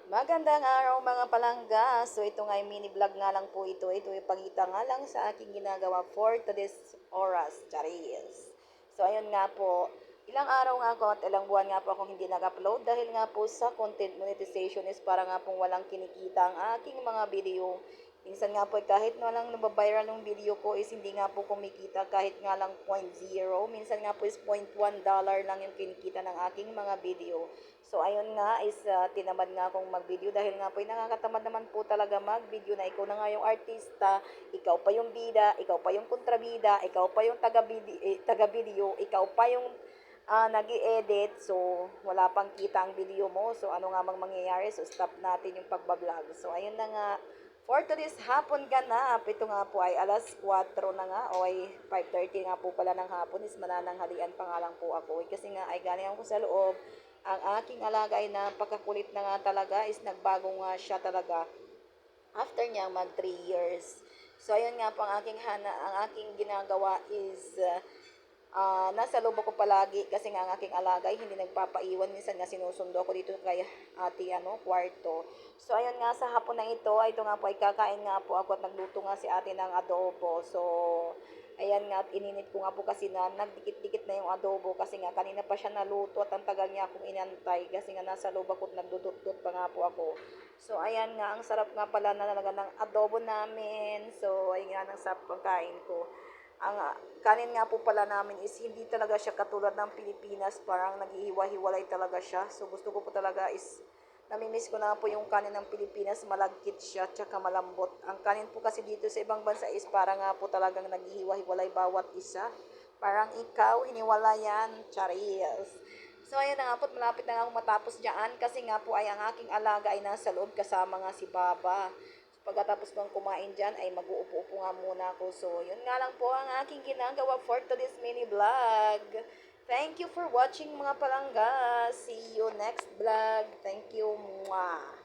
Magandang araw mga palangga. So ito nga yung mini vlog nga lang po ito. Ito yung pagita nga lang sa aking ginagawa for today's oras. Charis. So ayun nga po. Ilang araw nga ako at ilang buwan nga po akong hindi nag-upload dahil nga po sa content monetization is para nga pong walang kinikita ang aking mga video. Minsan nga po kahit na lang nababiral ng video ko is hindi nga po kumikita kahit nga lang 0.0. Minsan nga po is $0.1 lang yung kinikita ng aking mga video. So ayun nga is tinamad nga akong mag-video dahil nga po nakakatamad naman po talaga mag-video na ikaw na nga yung artista, ikaw pa yung bida, ikaw pa yung kontrabida, ikaw pa yung taga-video, ikaw pa yung nag-i-edit. So wala pang kita ang video mo. So ano nga mang mangyayari? So stop natin yung pagbablog. So ayun na nga. For today's hapon ganap, ito nga po ay alas 4 na nga o ay 5:30 nga po pala ng hapon is manananghalian pa nga lang po ako. Kasi nga ay galing ako sa loob. Ang aking alaga ay napakakulit na nga talaga is nagbago nga siya talaga after niya mag 3 years. So ayun nga po ang aking ginagawa is nasa loob ako palagi kasi nga ang aking alagay hindi nagpapaiwan. Minsan nga sinusundo ako dito kay ate kwarto. So ayun nga sa hapon na ito nga po ay kakain nga po ako at nagluto nga si ate ng adobo. So ayan nga at ininit ko nga po kasi na nagdikit-dikit na yung adobo kasi nga kanina pa siya naluto at ang tagal niya akong inantay kasi nga nasa loob ako at nagdudot-dot pa nga po ako. So ayan nga ang sarap nga pala na talaga ng adobo namin. So ayun nga ang sarap pagkain ko. Ang kanin nga po pala namin is hindi talaga siya katulad ng Pilipinas, parang naghihiwa-hiwalay talaga siya. So gusto ko po talaga is namimiss ko na po yung kanin ng Pilipinas, malagkit siya, tsaka malambot. Ang kanin po kasi dito sa ibang bansa is parang nga po talagang naghihiwa-hiwalay bawat isa. Parang ikaw, hiniwala yan, charis. So ayun na nga po, malapit na nga akong matapos dyan kasi nga po ay ang aking alaga ay nasa loob kasama nga si Baba. Pagkatapos kong kumain dyan ay mag-uupo-upo nga muna ako. So, yun nga lang po ang aking ginagawa for today's mini vlog. Thank you for watching mga palangga. See you next vlog. Thank you. Mwah.